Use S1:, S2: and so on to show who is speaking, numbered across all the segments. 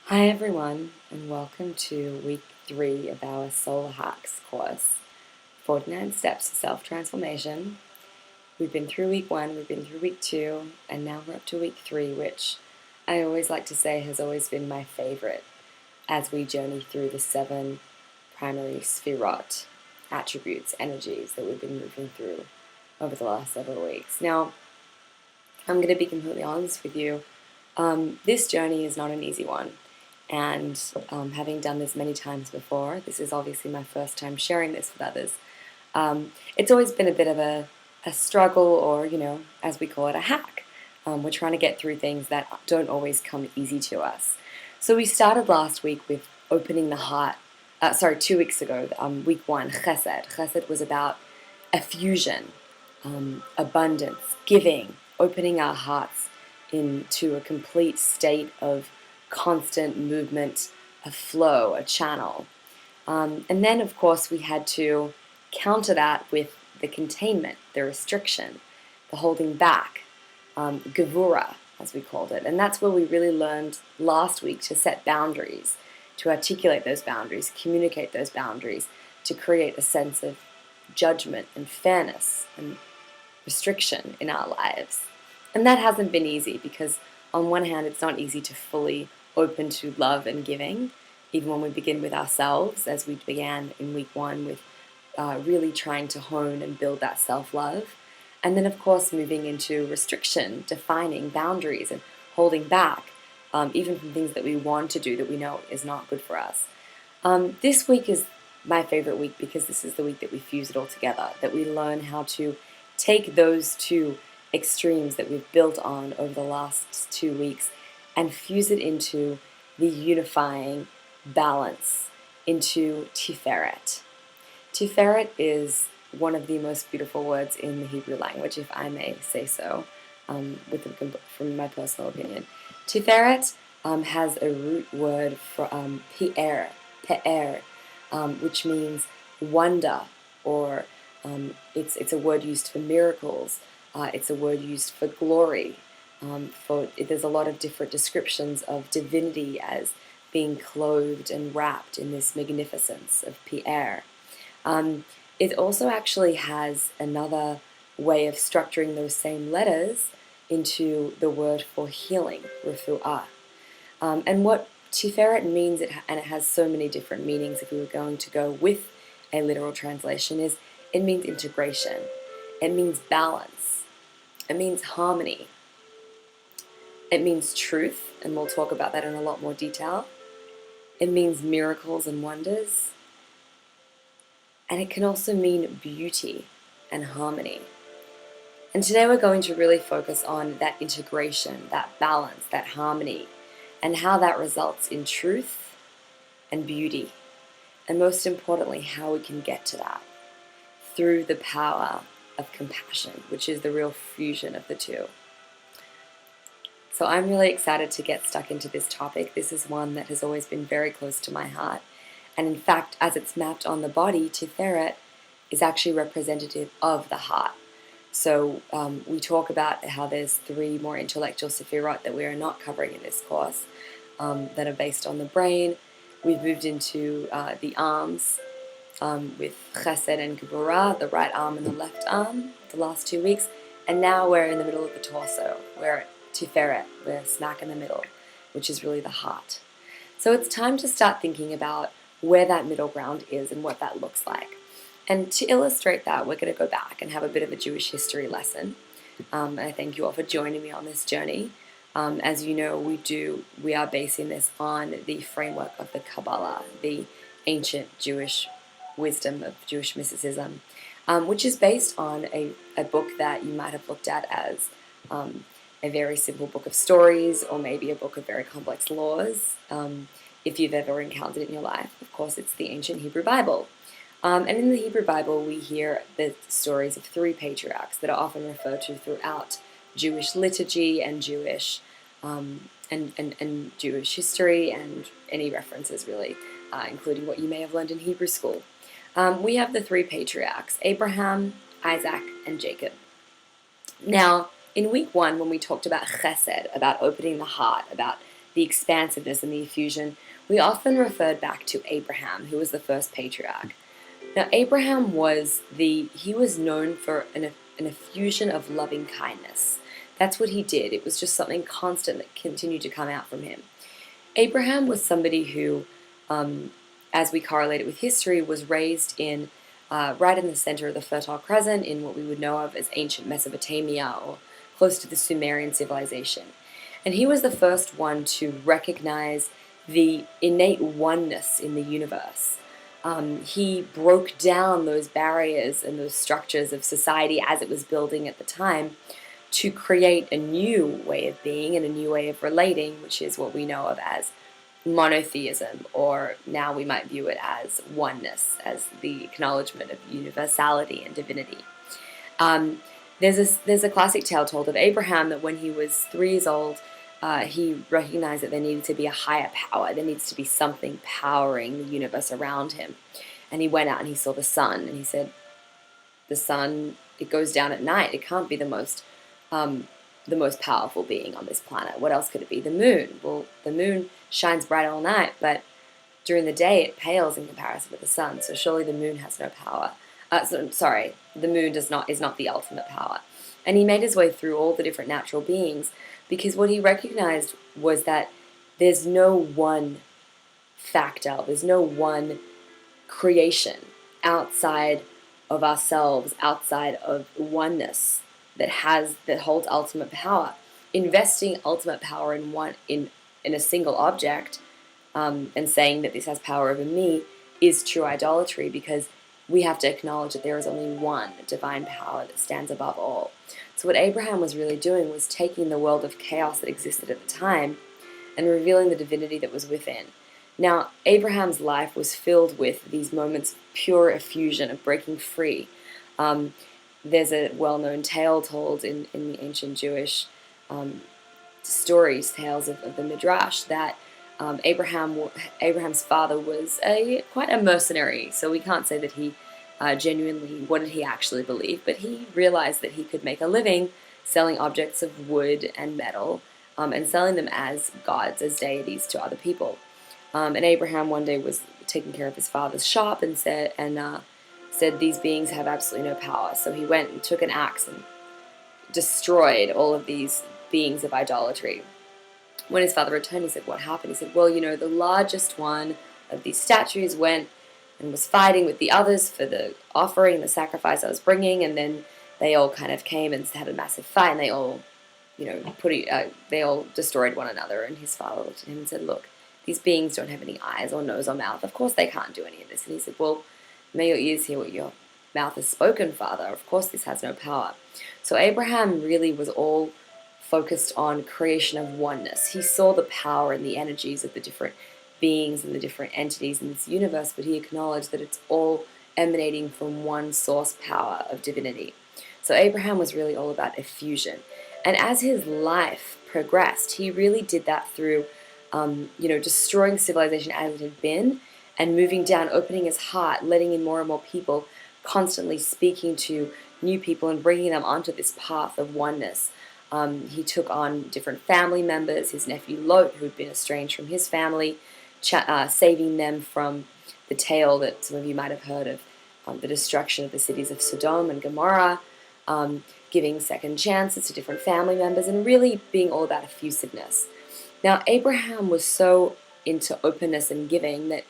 S1: Hi everyone, and welcome to week 3 of our SoulHacks course, 49 Steps to Self-Transformation. We've been through week 1, we've been through week 2, and now we're up to week 3, which I always like to say has always been my favorite as we journey through the 7 primary Sefirot, attributes, energies that we've been moving through over the last several weeks. Now, I'm going to be completely honest with you, this journey is not an easy one. And having done this many times before, this is obviously my first time sharing this with others. It's always been a bit of a struggle, or, as we call it, a hack. We're trying to get through things that don't always come easy to us. So we started last week with opening the heart. 2 weeks ago, week 1, Chesed. Chesed was about effusion, abundance, giving, opening our hearts into a complete state of constant movement, a flow, a channel. And then, of course, we had to counter that with the containment, the restriction, the holding back, gevura, as we called it. And that's where we really learned last week to set boundaries, to articulate those boundaries, communicate those boundaries, to create a sense of judgment and fairness and restriction in our lives. And that hasn't been easy because, on one hand, it's not easy to fully open to love and giving, even when we begin with ourselves, as we began in week 1 with really trying to hone and build that self-love. And then, of course, moving into restriction, defining boundaries and holding back, even from things that we want to do that we know is not good for us. This week is my favorite week because this is the week that we fuse it all together, that we learn how to take those two extremes that we've built on over the last 2 weeks and fuse it into the unifying balance, into Tiferet. Tiferet is one of the most beautiful words in the Hebrew language, if I may say so, from my personal opinion. Tiferet has a root word for pe'er, which means wonder, or it's a word used for miracles. It's a word used for glory. There's a lot of different descriptions of divinity as being clothed and wrapped in this magnificence of Pierre. It also actually has another way of structuring those same letters into the word for healing, refu'ah. And what Tiferet means, and it has so many different meanings if we were going to go with a literal translation, is it means integration, it means balance, it means harmony. It means truth, and we'll talk about that in a lot more detail. It means miracles and wonders. And it can also mean beauty and harmony. And today we're going to really focus on that integration, that balance, that harmony, and how that results in truth and beauty. And most importantly, how we can get to that through the power of compassion, which is the real fusion of the two. So I'm really excited to get stuck into this topic. This is one that has always been very close to my heart. And in fact, as it's mapped on the body, Tiferet is actually representative of the heart. So we talk about how there's 3 more intellectual Sefirot that we are not covering in this course that are based on the brain. We've moved into the arms with Chesed and Gevura, the right arm and the left arm, the last 2 weeks. And now we're in the middle of the torso. We're Tiferet, we're smack in the middle, which is really the heart. So it's time to start thinking about where that middle ground is and what that looks like. And to illustrate that, we're going to go back and have a bit of a Jewish history lesson. I thank you all for joining me on this journey. As you know, we are basing this on the framework of the Kabbalah, the ancient Jewish wisdom of Jewish mysticism, which is based on a book that you might have looked at as a very simple book of stories, or maybe a book of very complex laws, if you've ever encountered it in your life. Of course, it's the ancient Hebrew Bible. And in the Hebrew Bible, we hear the stories of 3 patriarchs that are often referred to throughout Jewish liturgy and Jewish and Jewish history, and any references really, including what you may have learned in Hebrew school. We have the 3 patriarchs, Abraham, Isaac, and Jacob. Now, in week 1, when we talked about chesed, about opening the heart, about the expansiveness and the effusion, we often referred back to Abraham, who was the first patriarch. Now, Abraham was known for an effusion of loving kindness. That's what he did. It was just something constant that continued to come out from him. Abraham was somebody who, as we correlate it with history, was raised in right in the center of the Fertile Crescent in what we would know of as ancient Mesopotamia, or close to the Sumerian civilization. And he was the first one to recognize the innate oneness in the universe. He broke down those barriers and those structures of society as it was building at the time to create a new way of being and a new way of relating, which is what we know of as monotheism, or now we might view it as oneness, as the acknowledgement of universality and divinity. There's a classic tale told of Abraham that when he was 3 years old, he recognized that there needed to be a higher power. There needs to be something powering the universe around him. And he went out and he saw the sun, and he said, the sun, it goes down at night. It can't be the most powerful being on this planet. What else could it be? The moon. Well, the moon shines bright all night, but during the day it pales in comparison with the sun. So surely the moon has no power. The moon is not the ultimate power. And he made his way through all the different natural beings, because what he recognized was that there's no one factor, there's no one creation outside of ourselves, outside of oneness that holds ultimate power. Investing ultimate power in a single object, and saying that this has power over me, is true idolatry, because we have to acknowledge that there is only one divine power that stands above all. So what Abraham was really doing was taking the world of chaos that existed at the time and revealing the divinity that was within. Now, Abraham's life was filled with these moments of pure effusion, of breaking free. There's a well-known tale told in the ancient Jewish tales of the Midrash, that Abraham's father was quite a mercenary. So we can't say that he genuinely, what did he actually believe, but he realized that he could make a living selling objects of wood and metal, and selling them as gods, as deities to other people. And Abraham one day was taking care of his father's shop and said, these beings have absolutely no power. So he went and took an axe and destroyed all of these beings of idolatry. When his father returned, he said, what happened? He said, well, the largest one of these statues went and was fighting with the others for the offering, the sacrifice I was bringing, and then they all kind of came and had a massive fight, and they all, they all destroyed one another. And his father looked at him and said, look, these beings don't have any eyes or nose or mouth. Of course they can't do any of this. And he said, well, may your ears hear what your mouth has spoken, Father. Of course this has no power. So Abraham really was all focused on creation of oneness. He saw the power and the energies of the different beings and the different entities in this universe, but he acknowledged that it's all emanating from one source power of divinity. So Abraham was really all about effusion. And as his life progressed, he really did that through destroying civilization as it had been, and moving down, opening his heart, letting in more and more people, constantly speaking to new people and bringing them onto this path of oneness. He took on different family members, his nephew Lot, who had been estranged from his family, saving them from the tale that some of you might have heard of, the destruction of the cities of Sodom and Gomorrah, giving second chances to different family members, and really being all about effusiveness. Now, Abraham was so into openness and giving that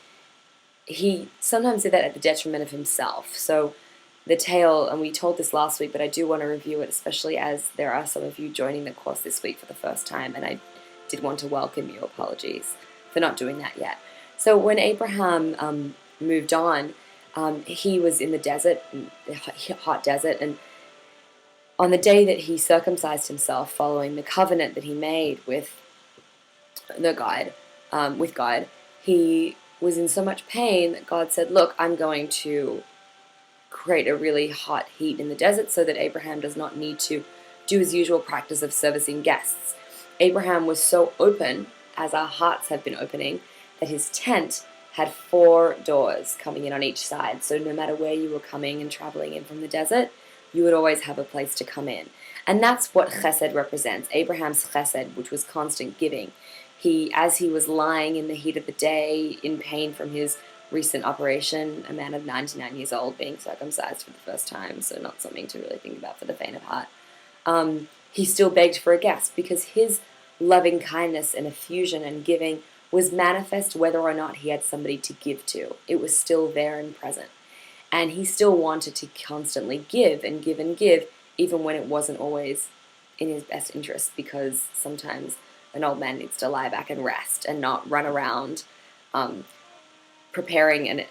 S1: he sometimes did that at the detriment of himself. So the tale, and we told this last week, but I do want to review it, especially as there are some of you joining the course this week for the first time, and I did want to welcome you. Apologies for not doing that yet. So when Abraham moved on, he was in the desert, the hot desert, and on the day that he circumcised himself, following the covenant that he made with God, he was in so much pain that God said, look, I'm going to create a really hot heat in the desert so that Abraham does not need to do his usual practice of servicing guests. Abraham was so open, as our hearts have been opening, that his tent had 4 doors coming in on each side. So no matter where you were coming and traveling in from the desert, you would always have a place to come in. And that's what chesed represents. Abraham's chesed, which was constant giving, as he was lying in the heat of the day in pain from his recent operation, a man of 99 years old being circumcised for the first time, so not something to really think about for the faint of heart, he still begged for a guest because his loving kindness and effusion and giving was manifest whether or not he had somebody to give to. It was still there and present. And he still wanted to constantly give and give and give, even when it wasn't always in his best interest, because sometimes an old man needs to lie back and rest and not run around preparing an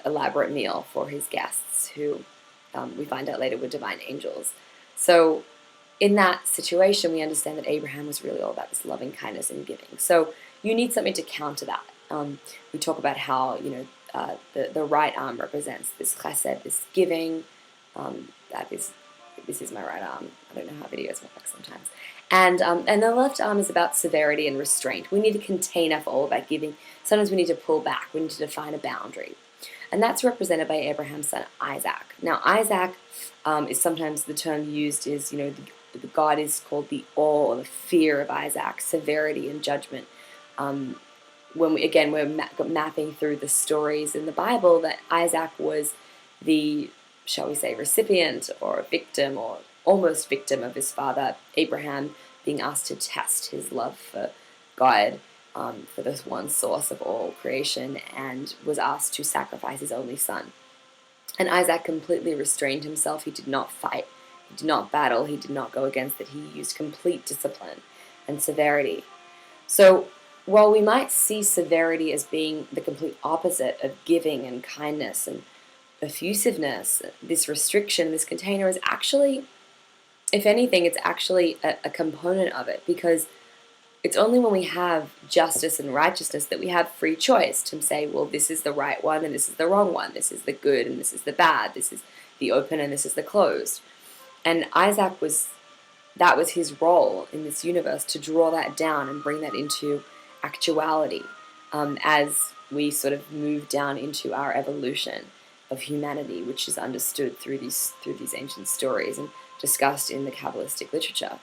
S1: elaborate meal for his guests, who we find out later were divine angels. So in that situation, we understand that Abraham was really all about this loving kindness and giving. So you need something to counter that. We talk about how, the right arm represents this chesed, this giving. This is my right arm. I don't know how videos work sometimes. And the left arm is about severity and restraint. We need a container for all of that giving. Sometimes we need to pull back. We need to define a boundary. And that's represented by Abraham's son, Isaac. Now, Isaac is sometimes the term used is, the God is called the awe or the fear of Isaac, severity and judgment. We're mapping through the stories in the Bible that Isaac was the, shall we say, recipient or victim or almost victim of his father Abraham being asked to test his love for God, for this one source of all creation, and was asked to sacrifice his only son. And Isaac completely restrained himself. He did not fight. He did not battle. He did not go against it. He used complete discipline and severity. So while we might see severity as being the complete opposite of giving and kindness and effusiveness, this restriction, this container is actually, if anything, it's actually a component of it, because it's only when we have justice and righteousness that we have free choice to say, well, this is the right one and this is the wrong one. This is the good and this is the bad. This is the open and this is the closed. And Isaac that was his role in this universe, to draw that down and bring that into actuality as we sort of move down into our evolution of humanity, which is understood through these ancient stories and discussed in the Kabbalistic literature.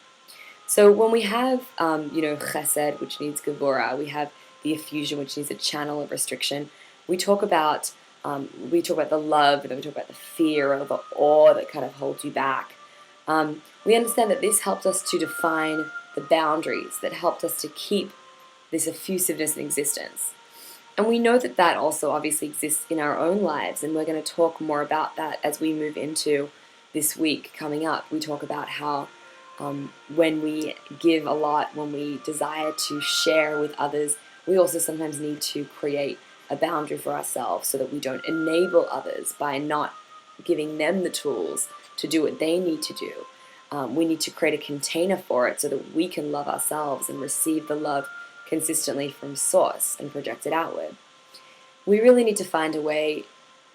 S1: So when we have, chesed, which needs gevurah, we have the effusion, which needs a channel of restriction. We talk about the love, and then we talk about the fear or the awe that kind of holds you back. We understand that this helps us to define the boundaries, that helped us to keep this effusiveness in existence. And we know that that also obviously exists in our own lives, and we're going to talk more about that as we move into this week coming up. We talk about how when we give a lot, when we desire to share with others, we also sometimes need to create a boundary for ourselves so that we don't enable others by not giving them the tools to do what they need to do. We need to create a container for it so that we can love ourselves and receive the love consistently from source and project it outward. We really need to find a way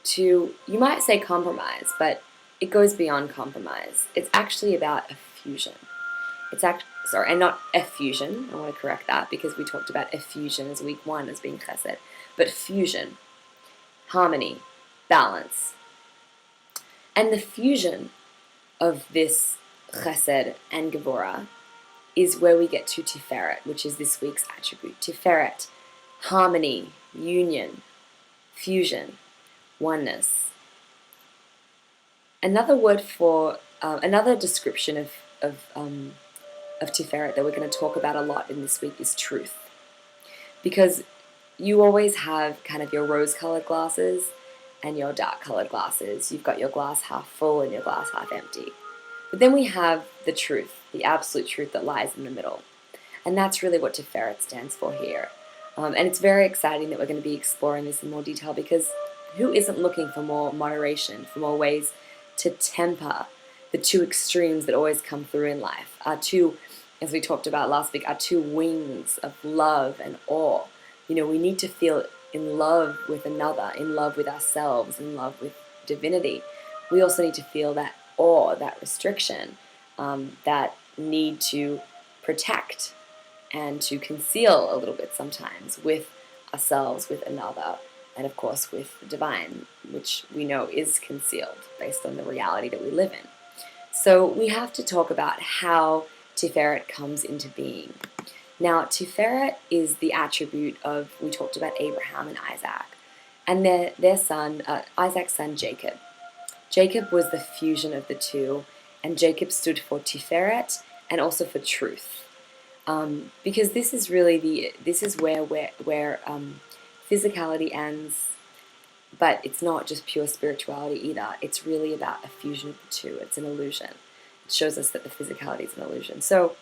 S1: to, you might say compromise, but it goes beyond compromise. It's actually about effusion. And not effusion. I want to correct that because we talked about effusion as week 1 as being chesed. But fusion, harmony, balance. And the fusion of this chesed and gevurah is where we get to Tiferet, which is this week's attribute. Tiferet, harmony, union, fusion, oneness. Another word for, another description of Tiferet that we're going to talk about a lot in this week is truth. Because you always have kind of your rose-colored glasses and your dark-colored glasses. You've got your glass half full and your glass half empty. But then we have the truth, the absolute truth that lies in the middle. And that's really what Tiferet stands for here. And it's very exciting that we're going to be exploring this in more detail, because who isn't looking for more moderation, for more ways to temper the two extremes that always come through in life? Our two, as we talked about last week, our two wings of love and awe. We need to feel in love with another, in love with ourselves, in love with divinity. We also need to feel that awe, that restriction, that need to protect and to conceal a little bit sometimes with ourselves, with another, and of course with the divine, which we know is concealed based on the reality that we live in. So we have to talk about how Tiferet comes into being. Now, Tiferet is the attribute of, we talked about Abraham and Isaac, and their son, Isaac's son Jacob. Jacob was the fusion of the two, and Jacob stood for Tiferet and also for truth. Because this is really where physicality ends, but it's not just pure spirituality either. It's really about a fusion of the two. It's an illusion. It shows us that the physicality is an illusion. So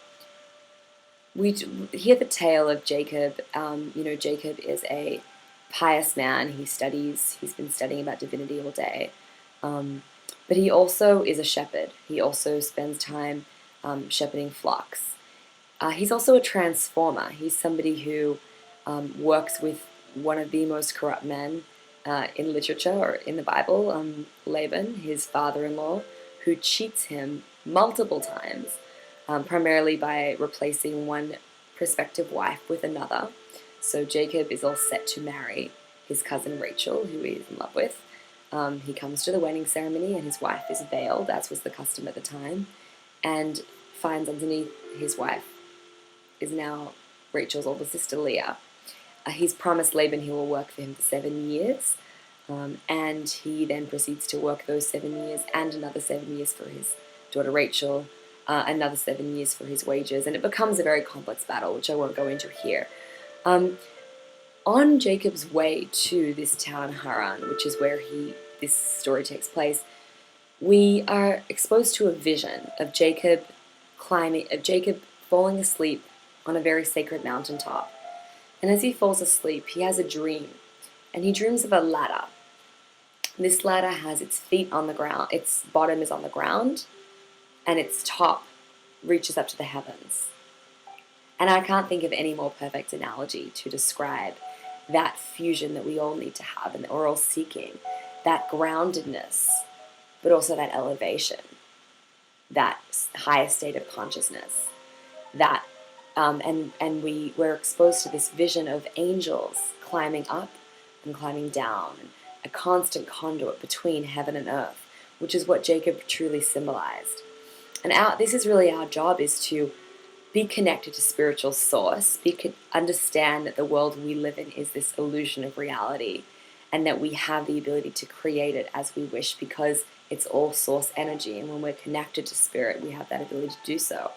S1: we hear the tale of Jacob. Jacob is a pious man. He's been studying about divinity all day. But he also is a shepherd. He also spends time shepherding flocks. He's also a transformer. He's somebody who works with one of the most corrupt men in literature or in the Bible, Laban, his father-in-law, who cheats him multiple times, primarily by replacing one prospective wife with another. So Jacob is all set to marry his cousin Rachel, who he's in love with. He comes to the wedding ceremony and his wife is veiled, as was the custom at the time, and finds underneath his wife is now Rachel's older sister Leah. He's promised Laban he will work for him for 7 years, and he then proceeds to work those 7 years and another 7 years for his daughter Rachel, another 7 years for his wages, and it becomes a very complex battle, which I won't go into here. On Jacob's way to this town Haran, which is where this story takes place, we are exposed to a vision of Jacob falling asleep on a very sacred mountaintop. And as he falls asleep, he has a dream, and he dreams of a ladder. This ladder has its feet on the ground, its bottom is on the ground, and its top reaches up to the heavens. And I can't think of any more perfect analogy to describe that fusion that we all need to have and that we're all seeking, that groundedness, but also that elevation, that higher state of consciousness, that we're exposed to this vision of angels climbing up and climbing down, a constant conduit between heaven and earth, which is what Jacob truly symbolized. And this is really our job, is to be connected to spiritual source, understand that the world we live in is this illusion of reality, and that we have the ability to create it as we wish because it's all source energy, and when we're connected to spirit, we have that ability to do so.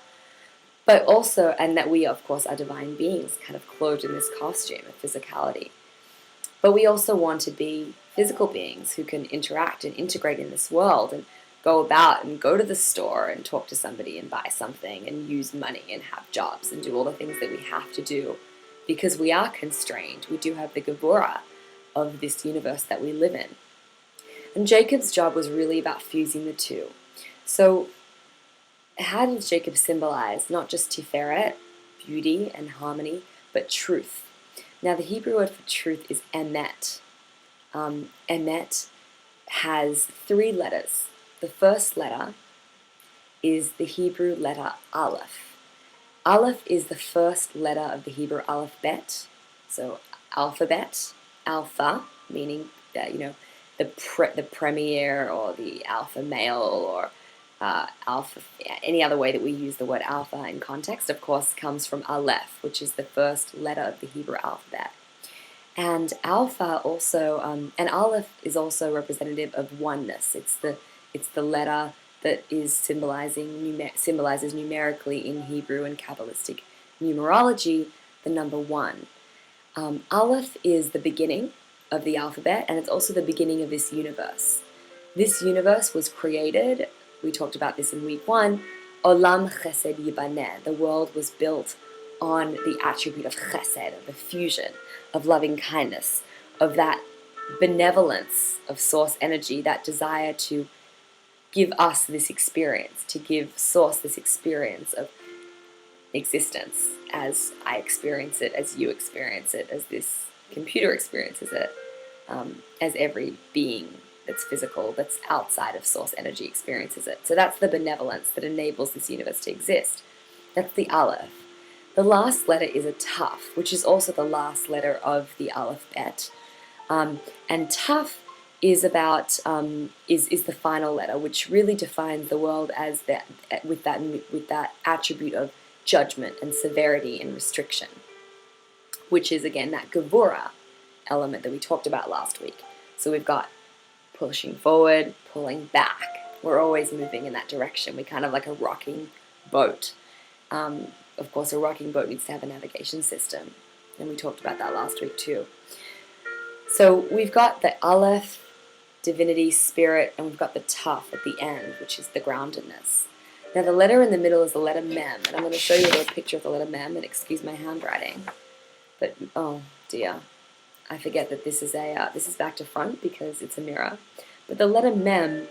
S1: But also, and that we, of course, are divine beings, kind of clothed in this costume of physicality. But we also want to be physical beings who can interact and integrate in this world and go about and go to the store and talk to somebody and buy something and use money and have jobs and do all the things that we have to do because we are constrained. We do have the Gevurah of this universe that we live in. And Jacob's job was really about fusing the two. So how does Jacob symbolize not just Tiferet, beauty and harmony, but truth? Now the Hebrew word for truth is emet. Emet has 3 letters. The first letter is the Hebrew letter Aleph. Aleph is the first letter of the Hebrew alphabet. So alphabet, alpha, meaning that, the premier or the alpha male or alpha, any other way that we use the word alpha in context, of course, comes from Aleph, which is the first letter of the Hebrew alphabet. And alpha also, and Aleph is also representative of oneness. It's the letter that is symbolizes numerically in Hebrew and Kabbalistic numerology the number 1. Aleph is the beginning of the alphabet, and it's also the beginning of this universe. This universe was created, we talked about this in week 1, Olam Chesed Yibaneh. The world was built on the attribute of chesed, of the fusion, of loving kindness, of that benevolence of source energy, that desire to give us this experience, to give source this experience of existence as I experience it, as you experience it, as this computer experiences it, as every being that's physical, that's outside of source energy experiences it. So that's the benevolence that enables this universe to exist. That's the Aleph. The last letter is a Taf, which is also the last letter of the alphabet. And Taf is about is the final letter, which really defines the world as with that attribute of judgment and severity and restriction, which is, again, that Gevurah element that we talked about last week. So we've got pushing forward, pulling back. We're always moving in that direction. We're kind of like a rocking boat. Of course, a rocking boat needs to have a navigation system, and we talked about that last week too. So we've got the Aleph, divinity, spirit, and we've got the Taf at the end, which is the groundedness. Now the letter in the middle is the letter Mem, and I'm going to show you a little picture of the letter Mem, and excuse my handwriting. But, oh dear, I forget that this is back to front because it's a mirror. But the letter Mem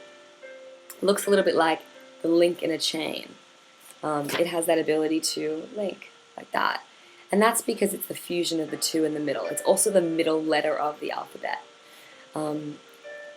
S1: looks a little bit like the link in a chain. It has that ability to link like that. And that's because it's the fusion of the two in the middle. It's also the middle letter of the alphabet.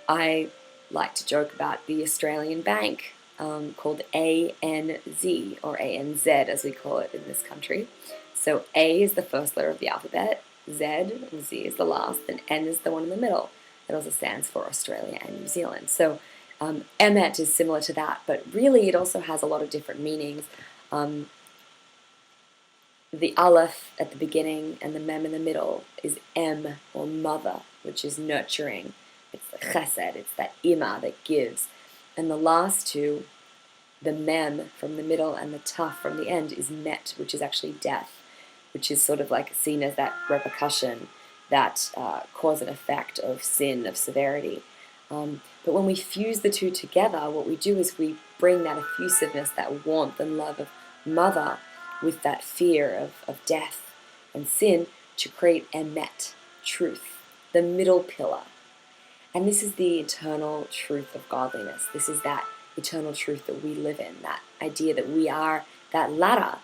S1: I like to joke about the Australian bank called ANZ, or ANZ as we call it in this country. So A is the first letter of the alphabet, Z, and Z is the last, and N is the one in the middle. It also stands for Australia and New Zealand. So Emet is similar to that, but really it also has a lot of different meanings. The Aleph at the beginning and the Mem in the middle is M, or mother, which is nurturing. It's the chesed, it's that ima that gives. And the last two, the Mem from the middle and the Taf from the end, is met, which is actually death, which is sort of like seen as that repercussion, that cause and effect of sin, of severity. But when we fuse the two together, what we do is we bring that effusiveness, that warmth and love of mother with that fear of death and sin to create emet, truth, the middle pillar. And this is the eternal truth of godliness. This is that eternal truth that we live in, that idea that we are that ladder,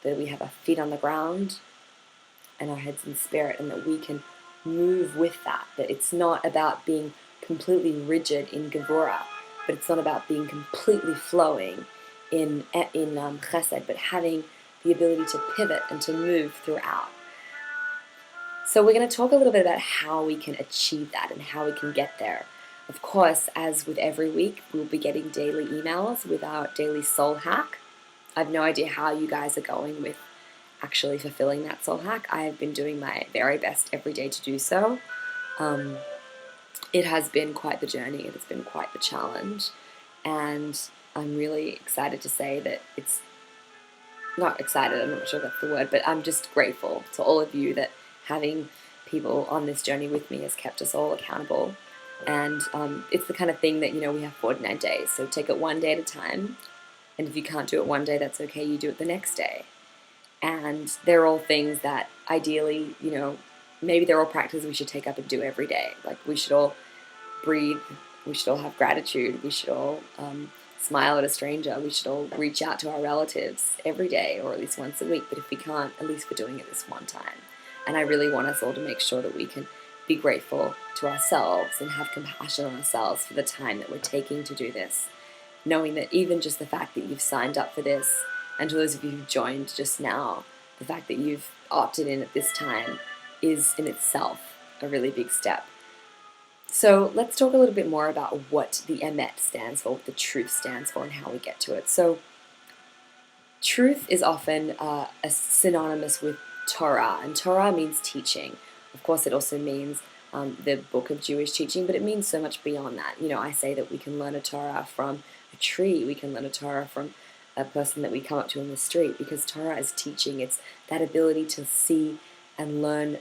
S1: that we have our feet on the ground and our heads in spirit, and that we can move with that, that it's not about being completely rigid in Gevurah, but it's not about being completely flowing in chesed, but having the ability to pivot and to move throughout. So we're going to talk a little bit about how we can achieve that and how we can get there. Of course, as with every week, we'll be getting daily emails with our daily soul hack. I have no idea how you guys are going with actually fulfilling that soul hack. I have been doing my very best every day to do so. It has been quite the journey. It has been quite the challenge. And I'm really excited to say that it's not excited, I'm not sure that's the word, but I'm just grateful to all of you that having people on this journey with me has kept us all accountable. And it's the kind of thing that, we have 49 days, so take it one day at a time. And if you can't do it one day, that's okay, you do it the next day. And they're all things that ideally, maybe they're all practices we should take up and do every day. Like, we should all breathe, we should all have gratitude, we should all smile at a stranger, we should all reach out to our relatives every day, or at least once a week. But if we can't, at least we're doing it this one time. And I really want us all to make sure that we can be grateful to ourselves and have compassion on ourselves for the time that we're taking to do this, knowing that even just the fact that you've signed up for this, and to those of you who've joined just now, the fact that you've opted in at this time is in itself a really big step. So let's talk a little bit more about what the emet stands for, what the truth stands for, and how we get to it. So truth is often synonymous with Torah, and Torah means teaching. Of course, it also means the book of Jewish teaching, but it means so much beyond that. I say that we can learn a Torah from a tree, we can learn a Torah from a person that we come up to in the street, because Torah is teaching. It's that ability to see and learn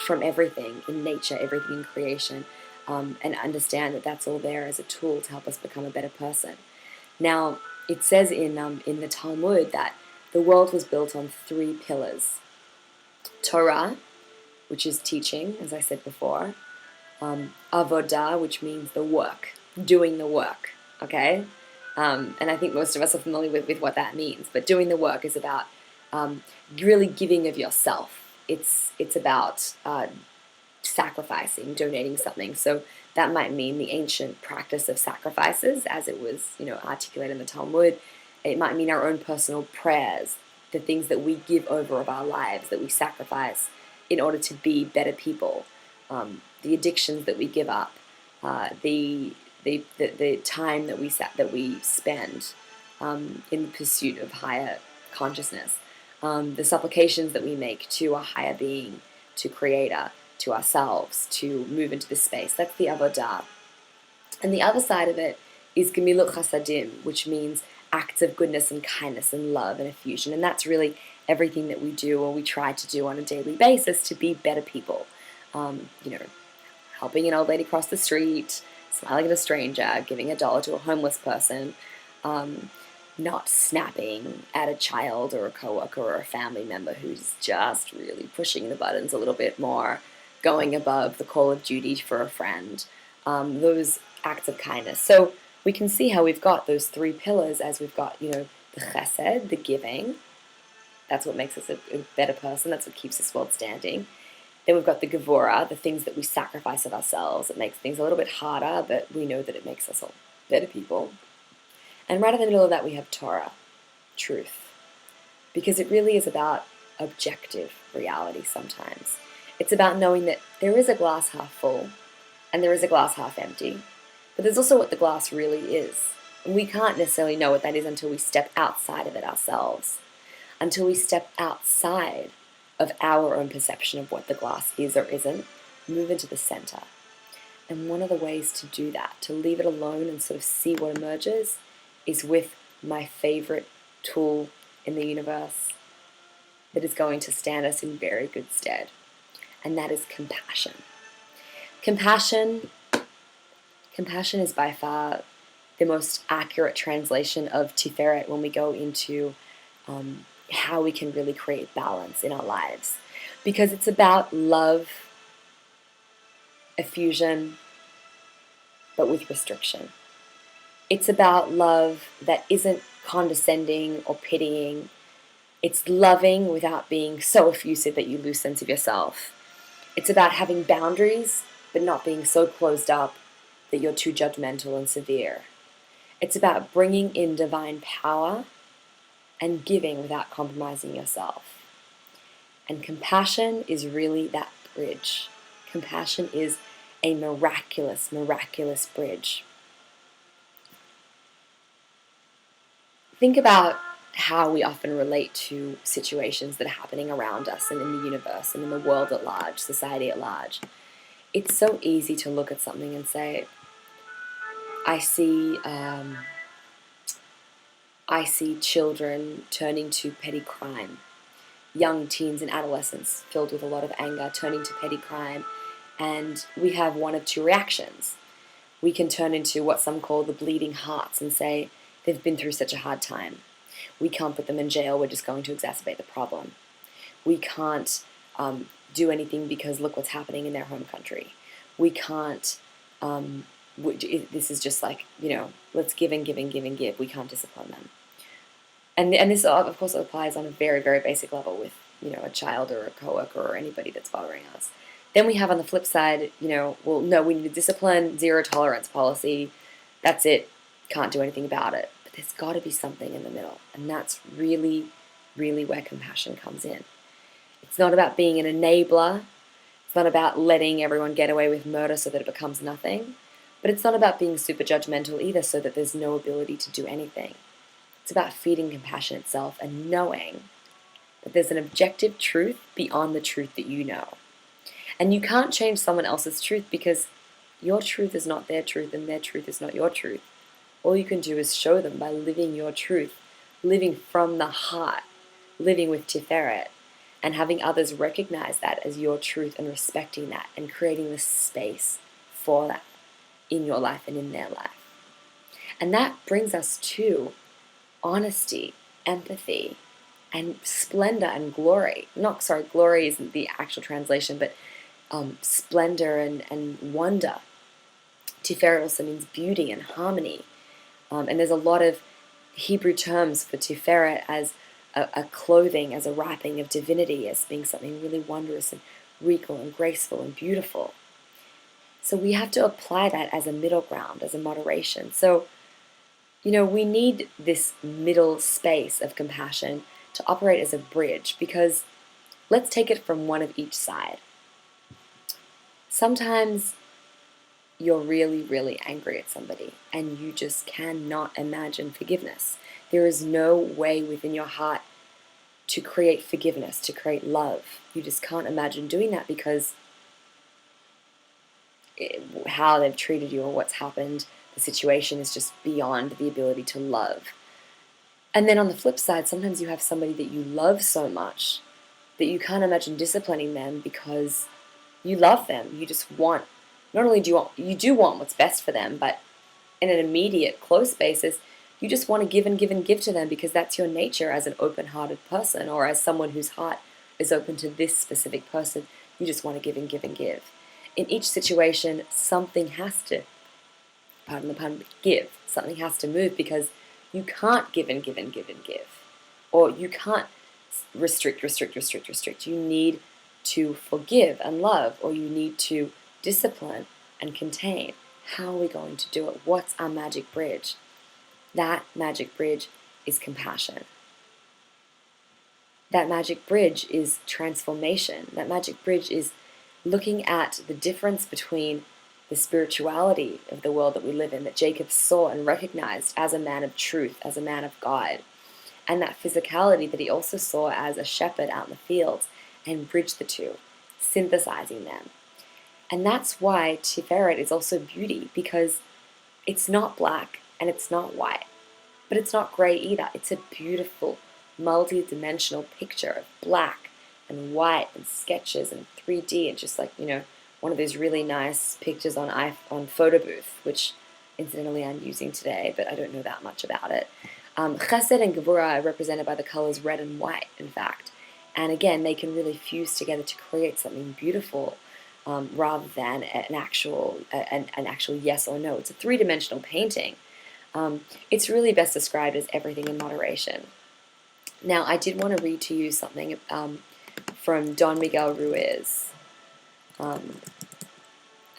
S1: from everything in nature, everything in creation, and understand that that's all there as a tool to help us become a better person. Now, it says in the Talmud that the world was built on 3 pillars. Torah, which is teaching, as I said before. Avodah, which means the work, doing the work, okay? And I think most of us are familiar with what that means. But doing the work is about really giving of yourself. It's about sacrificing, donating something. So that might mean the ancient practice of sacrifices, as it was, articulated in the Talmud. It might mean our own personal prayers, the things that we give over of our lives, that we sacrifice in order to be better people, the addictions that we give up, the time that we spend in the pursuit of higher consciousness, the supplications that we make to a higher being, to Creator, to ourselves, to move into this space. That's the avodah. And the other side of it is gemilut chasadim, which means acts of goodness and kindness and love and effusion. And that's really everything that we do, or we try to do on a daily basis, to be better people. Helping an old lady cross the street, smiling at a stranger, giving $1 to a homeless person, not snapping at a child or a coworker or a family member who's just really pushing the buttons a little bit more, going above the call of duty for a friend, those acts of kindness. So we can see how we've got those 3 pillars, as we've got, the chesed, the giving. That's what makes us a better person. That's what keeps this world standing. Then we've got the gevura, the things that we sacrifice of ourselves. It makes things a little bit harder, but we know that it makes us all better people. And right in the middle of that, we have Torah, truth. Because it really is about objective reality sometimes. It's about knowing that there is a glass half full and there is a glass half empty. But there's also what the glass really is. And we can't necessarily know what that is until we step outside of it ourselves. Until we step outside of our own perception of what the glass is or isn't, move into the center. And one of the ways to do that, to leave it alone and sort of see what emerges, is with my favorite tool in the universe that is going to stand us in very good stead. And that is compassion. Compassion is by far the most accurate translation of Tiferet when we go into how we can really create balance in our lives. Because it's about love, effusion, but with restriction. It's about love that isn't condescending or pitying. It's loving without being so effusive that you lose sense of yourself. It's about having boundaries, but not being so closed up that you're too judgmental and severe. It's about bringing in divine power and giving without compromising yourself. And compassion is really that bridge. Compassion is a miraculous, miraculous bridge. Think about how we often relate to situations that are happening around us and in the universe and in the world at large, society at large. It's so easy to look at something and say, I see children turning to petty crime, young teens and adolescents filled with a lot of anger turning to petty crime, and we have one of 2 reactions. We can turn into what some call the bleeding hearts and say, they've been through such a hard time. We can't put them in jail, we're just going to exacerbate the problem. We can't do anything because look what's happening in their home country. We can't, this is just like, let's give and give and give and give. We can't discipline them. And this, of course, applies on a very, very basic level with, a child or a coworker or anybody that's bothering us. Then we have on the flip side, well, no, we need a discipline, 0 tolerance policy. That's it. Can't do anything about it. But there's got to be something in the middle. And that's really, really where compassion comes in. It's not about being an enabler. It's not about letting everyone get away with murder so that it becomes nothing. But it's not about being super judgmental either so that there's no ability to do anything. It's about feeding compassion itself and knowing that there's an objective truth beyond the truth that you know. And you can't change someone else's truth because your truth is not their truth and their truth is not your truth. All you can do is show them by living your truth, living from the heart, living with Tiferet, and having others recognize that as your truth and respecting that and creating the space for that in your life and in their life. And that brings us to honesty, empathy, and splendor and glory. Glory isn't the actual translation, but splendor and wonder. Tiferet also means beauty and harmony. And there's a lot of Hebrew terms for Tiferet as a clothing, as a wrapping of divinity, as being something really wondrous and regal and graceful and beautiful. So we have to apply that as a middle ground, as a moderation. So, we need this middle space of compassion to operate as a bridge, because let's take it from one of each side. Sometimes you're really, really angry at somebody and you just cannot imagine forgiveness. There is no way within your heart to create forgiveness, to create love. You just can't imagine doing that because how they've treated you or what's happened, the situation is just beyond the ability to love. And then on the flip side, sometimes you have somebody that you love so much that you can't imagine disciplining them because you love them. You just want, not only do you do want what's best for them, but in an immediate, close basis, you just want to give and give and give to them because that's your nature as an open-hearted person, or as someone whose heart is open to this specific person. You just want to give and give and give. In each situation, something has to, pardon the pun, give. Something has to move because you can't give and give and give and give. Or you can't restrict. You need to forgive and love, or you need to discipline and contain. How are we going to do it? What's our magic bridge? That magic bridge is compassion. That magic bridge is transformation. That magic bridge is looking at the difference between the spirituality of the world that we live in, that Jacob saw and recognized as a man of truth, as a man of God, and that physicality that he also saw as a shepherd out in the fields, and bridged the two, synthesizing them. And that's why Tiferet is also beauty, because it's not black and it's not white, but it's not gray either. It's a beautiful, multi-dimensional picture of black and white and sketches and 3D, and just like, one of those really nice pictures on Photo Booth, which incidentally I'm using today, but I don't know that much about it. Chesed and Gevurah are represented by the colors red and white, in fact. And again, they can really fuse together to create something beautiful, rather than an actual yes or no. It's a three-dimensional painting. It's really best described as everything in moderation. Now, I did want to read to you something from Don Miguel Ruiz. And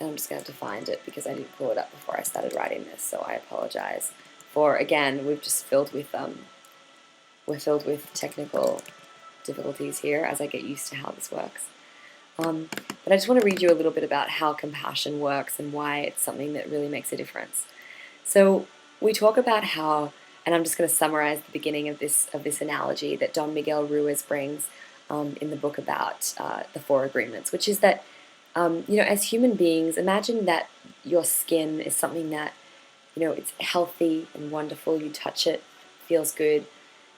S1: I'm just going to have to find it because I didn't pull it up before I started writing this, so I apologize. For, again, we're filled with technical difficulties here as I get used to how this works. But I just want to read you a little bit about how compassion works and why it's something that really makes a difference. So we talk about how, and I'm just going to summarize the beginning of this analogy that Don Miguel Ruiz brings in the book about the Four Agreements, which is that, as human beings, imagine that your skin is something that, it's healthy and wonderful. You touch it, feels good.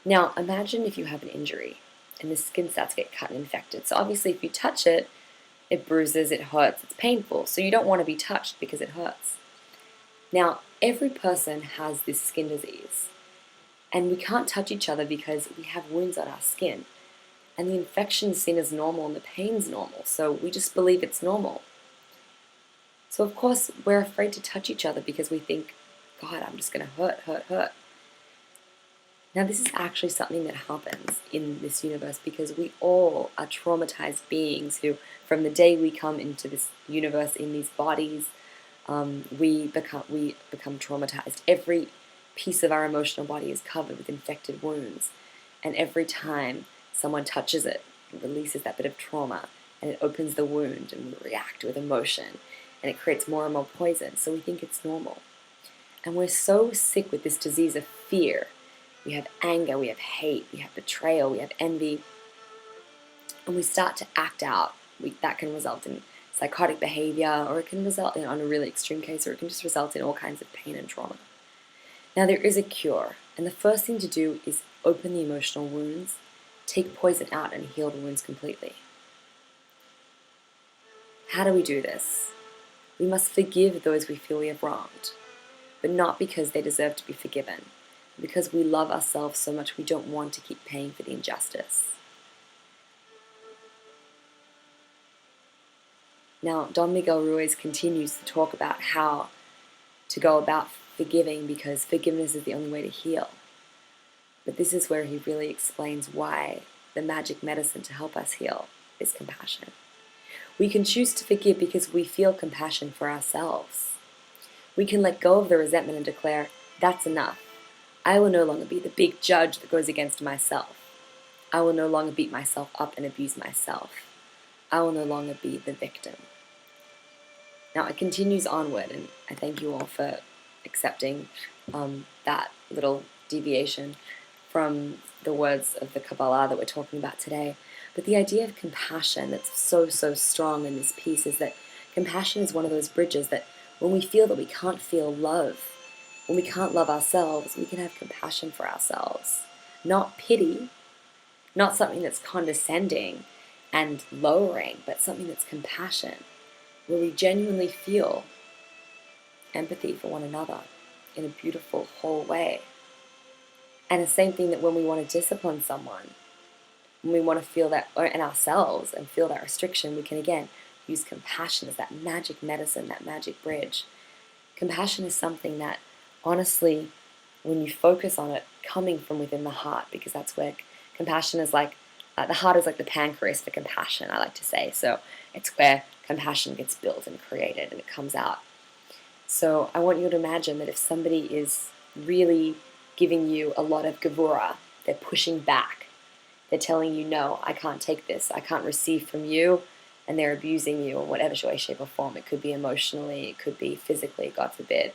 S1: Now, imagine if you have an injury and the skin starts to get cut and infected. So obviously, if you touch it, it bruises, it hurts, it's painful. So you don't want to be touched because it hurts. Now, every person has this skin disease. And we can't touch each other because we have wounds on our skin. And the infection is seen as normal and the pain's normal. So we just believe it's normal. So of course, we're afraid to touch each other because we think, God, I'm just going to hurt. Now, this is actually something that happens in this universe because we all are traumatized beings who, from the day we come into this universe in these bodies, we become traumatized. Every piece of our emotional body is covered with infected wounds, and every time someone touches it, it releases that bit of trauma, and it opens the wound, and we react with emotion, and it creates more and more poison. So we think it's normal. And we're so sick with this disease of fear. We have anger, we have hate, we have betrayal, we have envy. And we start to act out. That can result in psychotic behavior, or it can result in, on a really extreme case, or it can just result in all kinds of pain and trauma. Now, there is a cure. And the first thing to do is open the emotional wounds, take poison out, and heal the wounds completely. How do we do this? We must forgive those we feel we have wronged, but not because they deserve to be forgiven, because we love ourselves so much we don't want to keep paying for the injustice. Now, Don Miguel Ruiz continues to talk about how to go about forgiving, because forgiveness is the only way to heal. But this is where he really explains why the magic medicine to help us heal is compassion. We can choose to forgive because we feel compassion for ourselves. We can let go of the resentment and declare, that's enough. I will no longer be the big judge that goes against myself. I will no longer beat myself up and abuse myself. I will no longer be the victim. Now, it continues onward, and I thank you all for accepting that little deviation from the words of the Kabbalah that we're talking about today. But the idea of compassion that's so, so strong in this piece is that compassion is one of those bridges that when we feel that we can't feel love, when we can't love ourselves, we can have compassion for ourselves. Not pity, not something that's condescending and lowering, but something that's compassion, where we genuinely feel empathy for one another in a beautiful, whole way. And the same thing that when we want to discipline someone, when we want to feel that in ourselves and feel that restriction, we can again use compassion as that magic medicine, that magic bridge. Compassion is something that, honestly, when you focus on it, coming from within the heart, because that's where compassion is like, the heart is like the pancreas for compassion, I like to say. So it's where compassion gets built and created and it comes out. So I want you to imagine that if somebody is really giving you a lot of gevura, they're pushing back, they're telling you, no, I can't take this, I can't receive from you, and they're abusing you in whatever way, shape, or form. It could be emotionally, it could be physically, God forbid.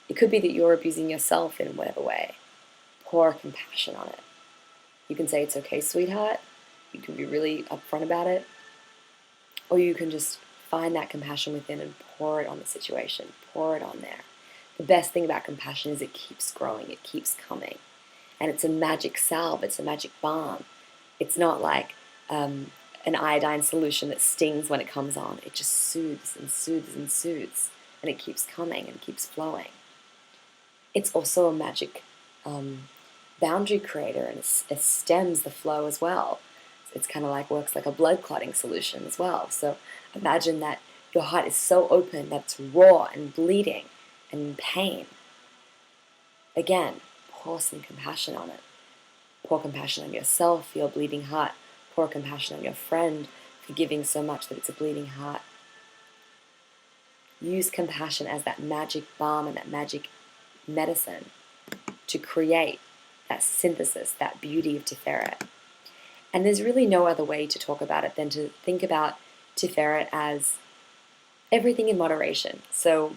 S1: It could be that you're abusing yourself in whatever way. Pour compassion on it. You can say, it's okay, sweetheart. You can be really upfront about it. Or you can just find that compassion within and pour it on the situation. Pour it on there. The best thing about compassion is it keeps growing. It keeps coming. And it's a magic salve. It's a magic balm. It's not like an iodine solution that stings when it comes on. It just soothes and soothes and soothes. And it keeps coming and keeps flowing. It's also a magic boundary creator, and it stems the flow as well. It's kind of like works like a blood clotting solution as well. So imagine that your heart is so open that it's raw and bleeding and in pain. Again, pour some compassion on it. Pour compassion on yourself for your bleeding heart. Pour compassion on your friend for giving so much that it's a bleeding heart. Use compassion as that magic balm and that magic medicine to create that synthesis, that beauty of Tiferet. And there's really no other way to talk about it than to think about Tiferet as everything in moderation. So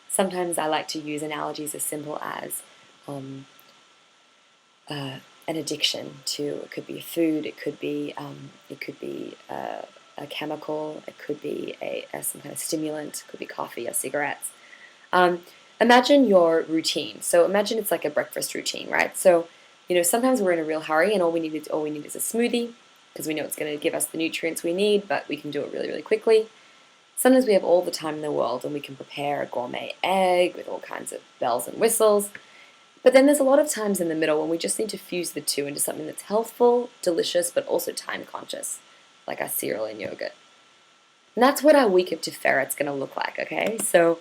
S1: sometimes I like to use analogies as simple as an addiction to, it could be food, it could be a chemical, it could be some kind of stimulant, it could be coffee or cigarettes. Imagine your routine. So imagine it's like a breakfast routine, right? So, sometimes we're in a real hurry and all we need is a smoothie because we know it's going to give us the nutrients we need, but we can do it really, really quickly. Sometimes we have all the time in the world and we can prepare a gourmet egg with all kinds of bells and whistles. But then there's a lot of times in the middle when we just need to fuse the two into something that's healthful, delicious, but also time conscious, like our cereal and yogurt. And that's what our week of Tiferet's going to look like, okay? So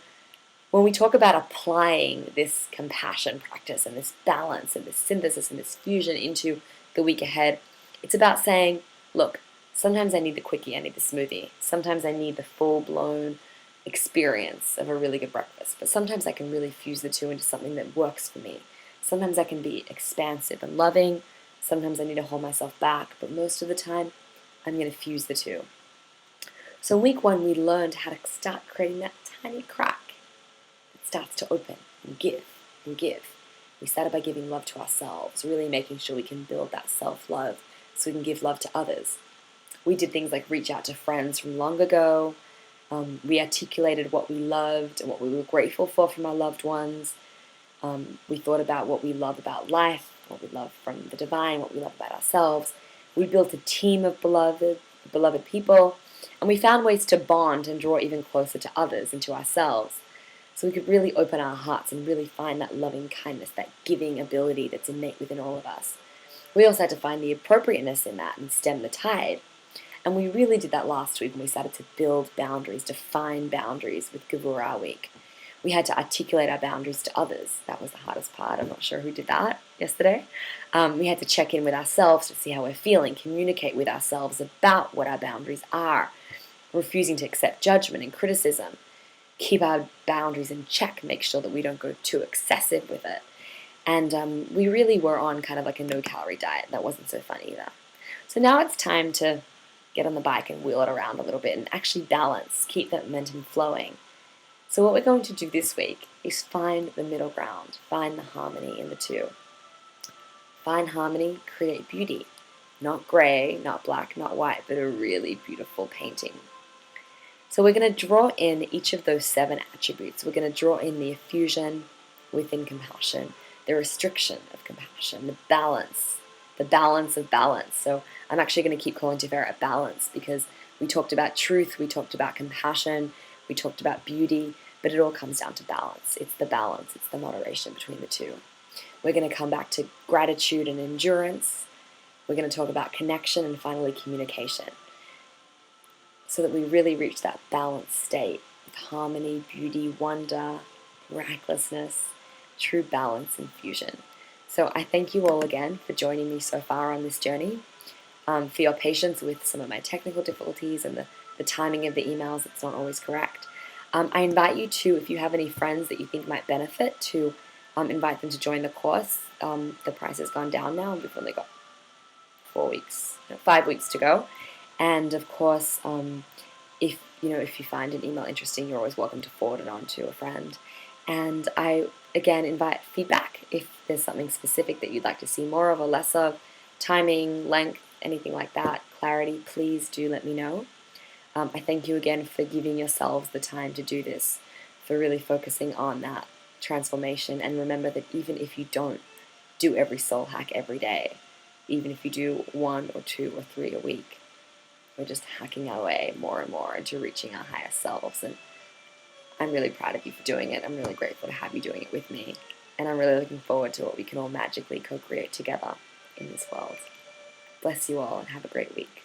S1: when we talk about applying this compassion practice and this balance and this synthesis and this fusion into the week ahead, it's about saying, look, sometimes I need the quickie, I need the smoothie. Sometimes I need the full-blown experience of a really good breakfast. But sometimes I can really fuse the two into something that works for me. Sometimes I can be expansive and loving. Sometimes I need to hold myself back. But most of the time, I'm going to fuse the two. So in week 1, we learned how to start creating that tiny crack. Starts to open and give and give. We started by giving love to ourselves, really making sure we can build that self-love so we can give love to others. We did things like reach out to friends from long ago. We articulated what we loved and what we were grateful for from our loved ones. We thought about what we love about life, what we love from the divine, what we love about ourselves. We built a team of beloved people, and we found ways to bond and draw even closer to others and to ourselves. So we could really open our hearts and really find that loving kindness, that giving ability that's innate within all of us. We also had to find the appropriateness in that and stem the tide. And we really did that last week when we started to build boundaries, define boundaries with Gevurah week. We had to articulate our boundaries to others. That was the hardest part. I'm not sure who did that yesterday. We had to check in with ourselves to see how we're feeling, communicate with ourselves about what our boundaries are, refusing to accept judgment and criticism. Keep our boundaries in check, make sure that we don't go too excessive with it. And we really were on kind of like a no-calorie diet. That wasn't so fun either. So now it's time to get on the bike and wheel it around a little bit and actually balance, keep that momentum flowing. So what we're going to do this week is find the middle ground, find the harmony in the two. Find harmony, create beauty. Not grey, not black, not white, but a really beautiful painting. So we're going to draw in each of those 7 attributes. We're going to draw in the effusion within compassion, the restriction of compassion, the balance of balance. So I'm actually going to keep calling Tiferet a balance, because we talked about truth, we talked about compassion, we talked about beauty, but it all comes down to balance. It's the balance, it's the moderation between the two. We're going to come back to gratitude and endurance. We're going to talk about connection, and finally communication, so that we really reach that balanced state with harmony, beauty, wonder, miraculousness, true balance and fusion. So I thank you all again for joining me so far on this journey, for your patience with some of my technical difficulties and the timing of the emails. It's not always correct. I invite you to, if you have any friends that you think might benefit, to invite them to join the course. The price has gone down now, and we've only got 5 weeks to go. And of course, if you find an email interesting, you're always welcome to forward it on to a friend. And I again invite feedback. If there's something specific that you'd like to see more of or less of, timing, length, anything like that, clarity, please do let me know. I thank you again for giving yourselves the time to do this, for really focusing on that transformation. And remember that even if you don't do every soul hack every day, even if you do 1 or 2 or 3 a week, we're just hacking our way more and more into reaching our higher selves. And I'm really proud of you for doing it. I'm really grateful to have you doing it with me. And I'm really looking forward to what we can all magically co-create together in this world. Bless you all and have a great week.